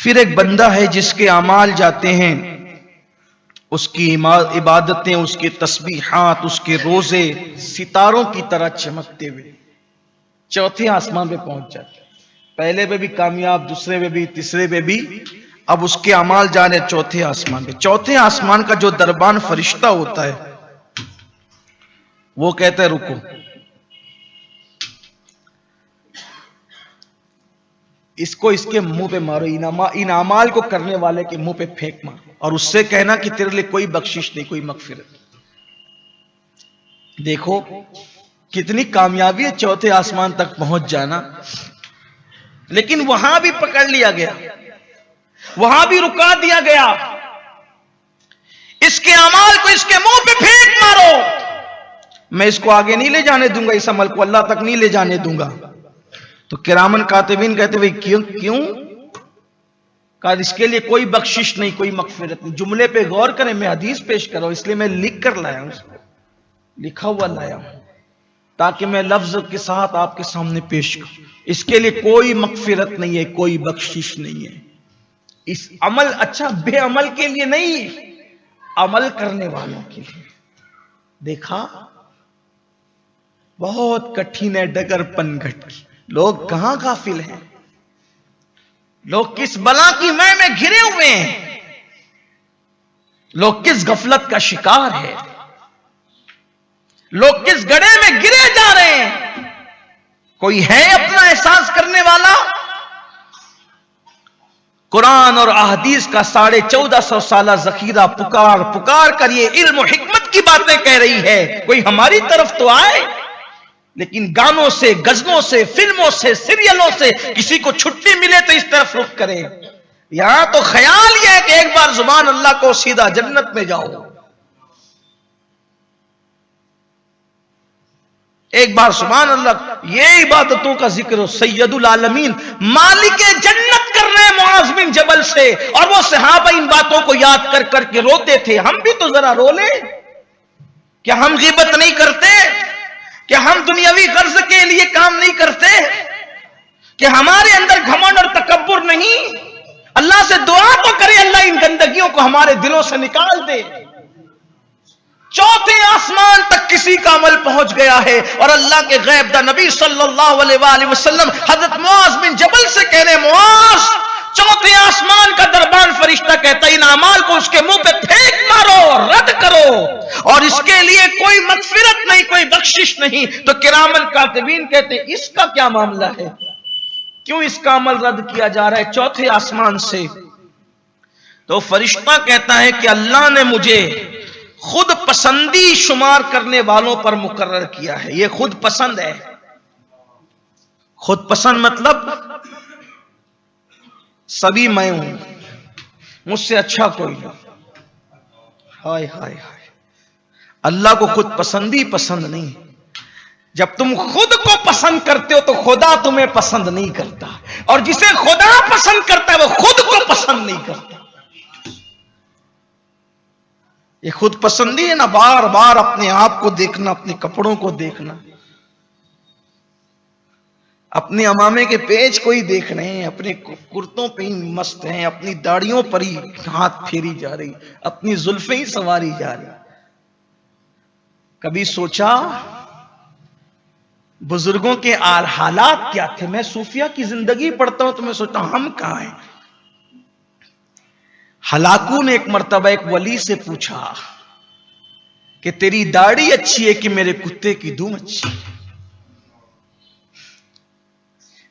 پھر ایک بندہ ہے جس کے اعمال جاتے ہیں، اس کی عبادتیں، اس کے تسبیحات، اس کے روزے ستاروں کی طرح چمکتے ہوئے چوتھے آسمان پہ پہنچ جاتے. پہلے پہ بھی کامیاب، دوسرے پہ بھی، تیسرے پہ بھی، اب اس کے اعمال جانے چوتھے آسمان پہ. چوتھے آسمان کا جو دربان فرشتہ ہوتا ہے وہ کہتا ہے رکو، اس کو اس کے منہ پہ مارو، ان اعمال کو کرنے والے کے منہ پہ پھینک مارو، اور اس سے کہنا کہ تیرے لیے کوئی بخشش نہیں، کوئی مغفرت. دیکھو کتنی کامیابی ہے چوتھے آسمان تک پہنچ جانا. لیکن وہاں بھی پکڑ لیا گیا، وہاں بھی رکا دیا گیا. اس کے اعمال کو اس کے منہ پہ پھینک مارو، میں اس کو آگے نہیں لے جانے دوں گا، اس عمل کو اللہ تک نہیں لے جانے دوں گا. تو کرامن کاتبین کہتے ہیں کیوں؟ کہا اس کے لیے کوئی بخشش نہیں، کوئی مغفرت نہیں. جملے پہ غور کریں، میں حدیث پیش کر رہا ہوں اس لیے میں لکھ کر لایا ہوں، لکھا ہوا لایا ہوں تاکہ میں لفظ کے ساتھ آپ کے سامنے پیش کروں. اس کے لیے کوئی مغفرت نہیں ہے، کوئی بخشش نہیں ہے. اس عمل، اچھا بے عمل کے لیے نہیں، عمل کرنے والوں کے لیے. دیکھا بہت کٹھن ہے ڈگر پنگھٹ کی. لوگ کہاں غافل ہیں، لوگ کس بلا کی میں گھرے ہوئے ہیں، لوگ کس غفلت کا شکار ہے، لوگ کس گڑھے میں گرے جا رہے ہیں. کوئی ہے اپنا احساس کرنے والا؟ قرآن اور احادیث کا 1450 سالہ ذخیرہ پکار کر یہ علم و حکمت کی باتیں کہہ رہی ہے. کوئی ہماری طرف تو آئے. لیکن گانوں سے، غزلوں سے، فلموں سے، سیریلوں سے کسی کو چھٹی ملے تو اس طرف رخ کرے. یہاں تو خیال یہ ہے کہ ایک بار زبان اللہ کو سیدھا جنت میں جاؤ. ایک بار سبحان اللہ، یہ عبادتوں کا ذکر ہو. سید العالمین مالک جنت کر رہے معاذ بن جبل سے، اور وہ صحابہ ان باتوں کو یاد کر کر کے روتے تھے. ہم بھی تو ذرا رو لیں. کیا ہم غیبت نہیں کرتے؟ کیا ہم دنیاوی غرض کے لیے کام نہیں کرتے؟ کہ ہمارے اندر گھمنڈ اور تکبر نہیں؟ اللہ سے دعا تو کرے اللہ ان گندگیوں کو ہمارے دلوں سے نکال دے. چوتھے آسمان تک کسی کا عمل پہنچ گیا ہے، اور اللہ کے غیب دا نبی صلی اللہ علیہ وآلہ وسلم حضرت معاذ بن جبل سے کہنے، معاذ چوتھے آسمان کا دربان فرشتہ کہتا ہے ان اعمال کو اس کے منہ پہ پھینک مارو، رد کرو، اور اس کے لیے کوئی مغفرت نہیں، کوئی بخشش نہیں. تو کرامن کاتبین کہتے ہیں اس کا کیا معاملہ ہے؟ کیوں اس کا عمل رد کیا جا رہا ہے چوتھے آسمان سے؟ تو فرشتہ کہتا ہے کہ اللہ نے مجھے خود پسندی شمار کرنے والوں پر مقرر کیا ہے. یہ خود پسند ہے. خود پسند مطلب سبھی میں ہوں، مجھ سے اچھا کوئی نہیں. ہائے ہائے ہائے، اللہ کو خود پسندی پسند نہیں. جب تم خود کو پسند کرتے ہو تو خدا تمہیں پسند نہیں کرتا، اور جسے خدا پسند کرتا ہے وہ خود کو پسند نہیں کرتا. یہ خود پسندی ہے نا، بار بار اپنے آپ کو دیکھنا، اپنے کپڑوں کو دیکھنا، اپنے امامے کے پیچ کو ہی دیکھ رہے ہیں، اپنے کرتوں پہ ہی مست ہیں، اپنی داڑیوں پر ہی ہاتھ پھیری جا رہی، اپنی زلفیں ہی سواری جا رہی. کبھی سوچا بزرگوں کے حالات کیا تھے؟ میں صوفیہ کی زندگی پڑھتا ہوں تو میں سوچتا ہوں ہم کہاں ہیں. ہلاکو نے ایک مرتبہ ایک ولی سے پوچھا کہ تیری داڑھی اچھی ہے کہ میرے کتے کی دم اچھی؟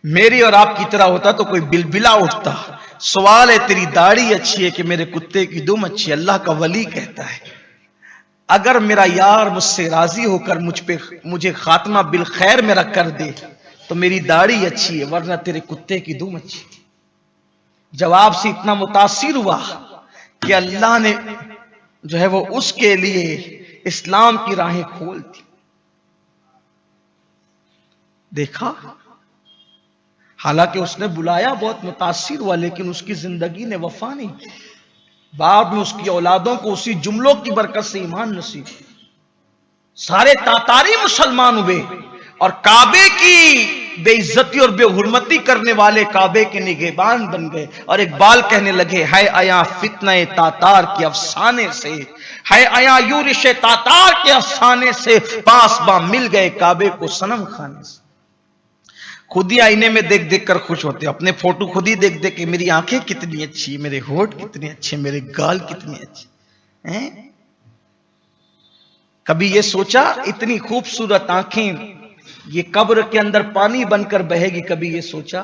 میری اور آپ کی طرح ہوتا تو کوئی بلبلا اٹھتا. سوال ہے تیری داڑھی اچھی ہے کہ میرے کتے کی دم اچھی؟ اللہ کا ولی کہتا ہے اگر میرا یار مجھ سے راضی ہو کر مجھے خاتمہ بالخیر میرا کر دے تو میری داڑھی اچھی ہے، ورنہ تیرے کتے کی دم اچھی. جواب سے اتنا متاثر ہوا کہ اللہ نے جو ہے وہ اس کے لیے اسلام کی راہیں کھول دی. دیکھا، حالانکہ اس نے بلایا، بہت متاثر ہوا، لیکن اس کی زندگی نے وفا نہیں کی. بعد میں اس کی اولادوں کو اسی جملوں کی برکت سے ایمان نصیب ہوئی. سارے تاتاری مسلمان ہوئے، اور کعبے کی بے عزتی اور بے حرمتی کرنے والے کعبے کے نگہبان بن گئے، اور اقبال کہنے لگے ہے آیا فتنہ تاتار کے افسانے سے، ہے آیا یورش تاتار کے افسانے سے، پاس با مل گئے کعبے کو صنم خانے سے۔ خود ہی آئینے میں دیکھ دیکھ کر خوش ہوتے، اپنے فوٹو خود ہی دیکھ دیکھ کہ میری آنکھیں کتنی اچھی، میرے ہونٹ کتنے اچھے، میرے گال کتنے اچھے ہیں۔ کبھی یہ سوچا اتنی خوبصورت آنکھیں یہ قبر کے اندر پانی بن کر بہے گی؟ کبھی یہ سوچا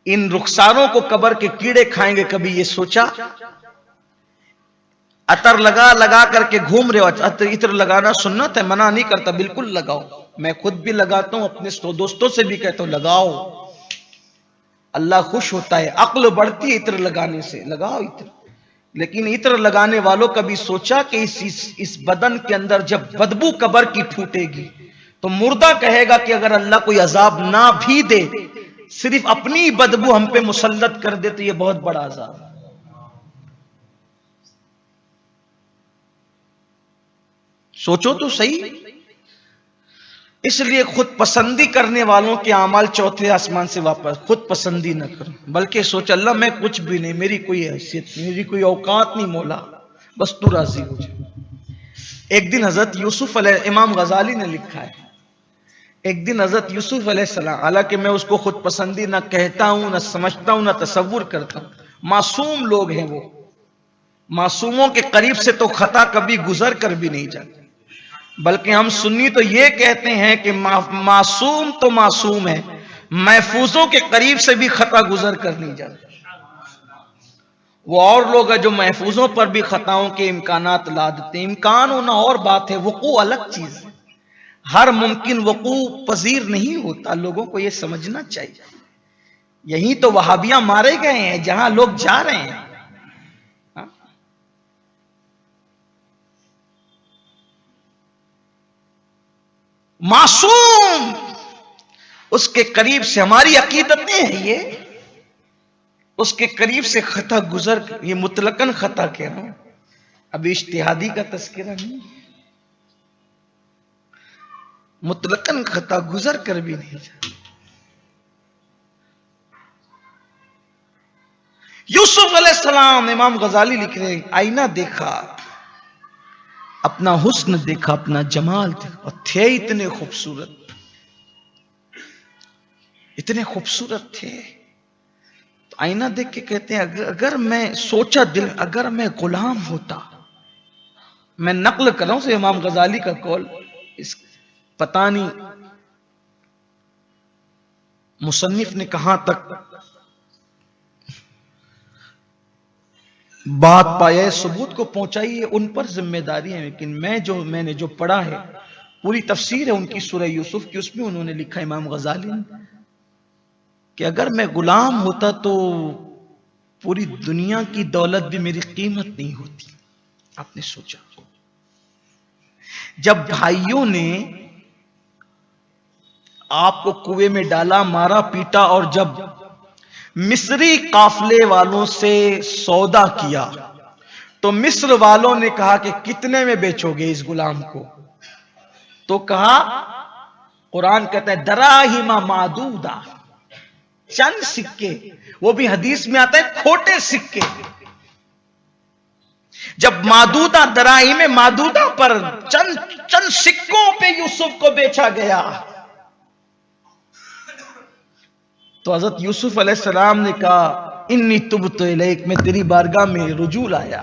ان رخساروں کو قبر کے کیڑے کھائیں گے؟ کبھی یہ سوچا؟ عطر لگا لگا کر کے گھوم رہے ہو، عطر لگانا سنت ہے، منع نہیں کرتا، بالکل لگاؤ، میں خود بھی لگاتا ہوں، اپنے دوستوں سے بھی کہتا ہوں لگاؤ، اللہ خوش ہوتا ہے، عقل بڑھتی ہے عطر لگانے سے، لگاؤ عطر۔ لیکن عطر لگانے والوں کبھی سوچا کہ اس بدن کے اندر جب بدبو قبر کی پھوٹے گی تو مردہ کہے گا کہ اگر اللہ کوئی عذاب نہ بھی دے، صرف اپنی بدبو ہم پہ مسلط کر دے تو یہ بہت بڑا عذاب ہے۔ سوچو تو صحیح۔ اس لیے خود پسندی کرنے والوں کے اعمال چوتھے آسمان سے واپس، خود پسندی نہ کرو، بلکہ سوچ اللہ میں کچھ بھی نہیں، میری کوئی حیثیت نہیں، میری کوئی اوقات نہیں مولا، بس تو راضی ہو جائے۔ ایک دن حضرت یوسف علیہ، امام غزالی نے لکھا ہے، ایک دن حضرت یوسف علیہ السلام، حالانکہ میں اس کو خود پسندی نہ کہتا ہوں، نہ سمجھتا ہوں، نہ تصور کرتا ہوں، معصوم لوگ ہیں وہ، معصوموں کے قریب سے تو خطا کبھی گزر کر بھی نہیں جاتی، بلکہ ہم سنی تو یہ کہتے ہیں کہ معصوم تو معصوم ہے، محفوظوں کے قریب سے بھی خطا گزر کر نہیں جاتا۔ وہ اور لوگ ہیں جو محفوظوں پر بھی خطاؤں کے امکانات لا دیتے ہیں، امکان ہونا اور بات ہے، وقوع الگ چیز ہے، ہر ممکن وقوع پذیر نہیں ہوتا، لوگوں کو یہ سمجھنا چاہیے۔ یہی تو وہابیاں مارے گئے ہیں جہاں لوگ جا رہے ہیں۔ معصوم اس کے قریب سے، ہماری عقیدتیں ہیں یہ، اس کے قریب سے خطا گزر، یہ مطلقاً خطا کہہ رہا ہوں، ابھی اجتہادی کا تذکرہ نہیں، مطلقاً خطا گزر کر بھی نہیں جاتا۔ یوسف علیہ السلام، امام غزالی لکھ رہے ہیں، آئینہ دیکھا، اپنا حسن دیکھا، اپنا جمال دیکھا، اور تھے اتنے خوبصورت، اتنے خوبصورت تھے، تو آئینہ دیکھ کے کہتے ہیں اگر میں سوچا دل، اگر میں غلام ہوتا، میں نقل کر رہا ہوں سے امام غزالی کا قول، اس پتہ نہیں مصنف نے کہاں تک بات پایا، ثبوت کو پہنچائی ہے، ان پر ذمہ داری ہے، لیکن میں نے جو پڑھا ہے، پوری تفسیر ہے ان کی سورہ یوسف کی، اس میں انہوں نے لکھا امام غزالی نے کہ اگر میں غلام ہوتا تو پوری دنیا کی دولت بھی میری قیمت نہیں ہوتی۔ آپ نے سوچا جب بھائیوں نے آپ کو کنویں میں ڈالا، مارا پیٹا، اور جب مصری قافلے والوں سے سودا کیا تو مصر والوں نے کہا کہ کتنے میں بیچو گے اس غلام کو؟ تو کہا، قرآن کہتا ہے دراہم معدودہ، چند سکے، وہ بھی حدیث میں آتا ہے کھوٹے سکے۔ جب معدودہ دراہم معدودہ پر چند سکوں پہ یوسف کو بیچا گیا تو حضرت یوسف علیہ السلام نے کہا انی تبت الیک، میں تیری بارگاہ میں رجوع لایا۔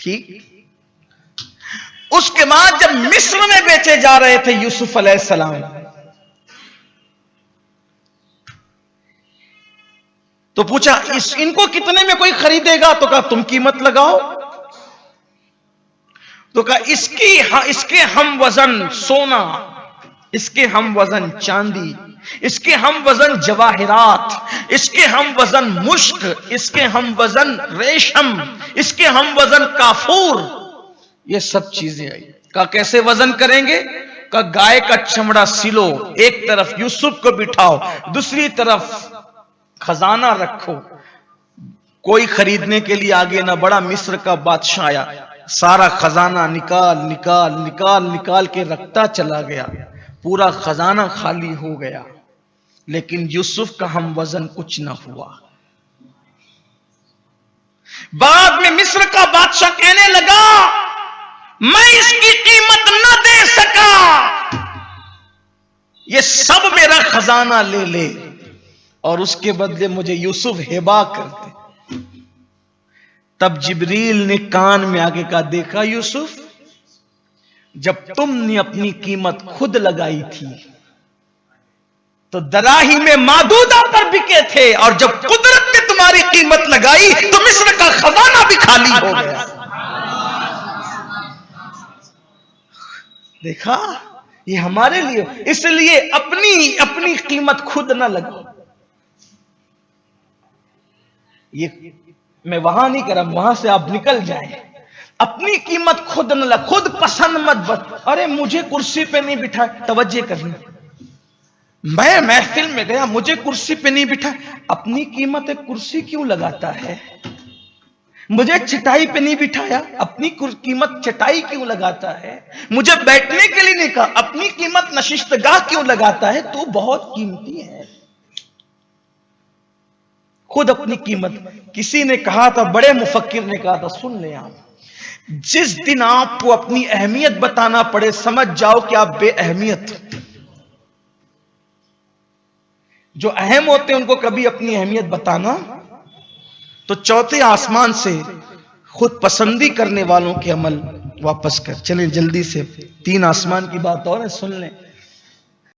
ٹھیک، اس کے بعد جب مصر میں بیچے جا رہے تھے یوسف علیہ السلام، تو پوچھا ان کو کتنے میں کوئی خریدے گا؟ تو کہا تم قیمت لگاؤ۔ تو کہا اس کے ہم وزن سونا، اس کے ہم وزن چاندی، اس کے ہم وزن جواہرات، اس کے ہم وزن مشک، اس کے ہم وزن ریشم، اس کے ہم وزن کافور، یہ سب چیزیں آئی۔ کہا کیسے وزن کریں گے؟ کہا گائے کا چمڑا سلو، ایک طرف یوسف کو بٹھاؤ، دوسری طرف خزانہ رکھو، کوئی خریدنے کے لیے آگے نہ بڑا، مصر کا بادشاہ آیا، سارا خزانہ نکال کے رکھتا چلا گیا، پورا خزانہ خالی ہو گیا، لیکن یوسف کا ہم وزن کچھ نہ ہوا۔ بعد میں مصر کا بادشاہ کہنے لگا میں اس کی قیمت نہ دے سکا، یہ سب میرا خزانہ لے لے اور اس کے بدلے مجھے یوسف ہبا کر دے۔ تب جبریل نے کان میں آگے کا دیکھا یوسف، جب تم نے اپنی قیمت خود لگائی تھی تو دراہیم میں معدودہ پر بکے تھے، اور جب قدرت نے تمہاری قیمت لگائی تو مصر کا خزانہ بھی خالی ہو گیا۔ دیکھا، یہ ہمارے لیے، اس لیے اپنی قیمت خود نہ لگاؤ۔ یہ میں وہاں نہیں کر رہا، وہاں سے آپ نکل جائیں۔ اپنی قیمت خود نہ لگا، خود پسند مت بت۔ ارے مجھے کرسی پہ نہیں بٹھا، توجہ کرنا، میں محفل میں گیا مجھے کرسی پہ نہیں بٹھا، اپنی قیمت کرسی کیوں لگاتا ہے؟ مجھے چٹائی پہ نہیں بٹھایا، اپنی قیمت چٹائی کیوں لگاتا ہے؟ مجھے بیٹھنے کے لیے نہیں کہا، اپنی قیمت نشستگاہ کیوں لگاتا ہے؟ تو بہت قیمتی ہے، خود اپنی قیمت۔ کسی نے کہا تھا، بڑے مفکر نے کہا تھا، سن لیں آپ، جس دن آپ کو اپنی اہمیت بتانا پڑے سمجھ جاؤ کہ آپ بے اہمیت۔ جو اہم ہوتے ہیں ان کو کبھی اپنی اہمیت بتانا، تو چوتھے آسمان سے خود پسندی کرنے والوں کے عمل واپس کر۔ چلیں جلدی سے، 3 آسمان کی بات اور ہے، سن لیں۔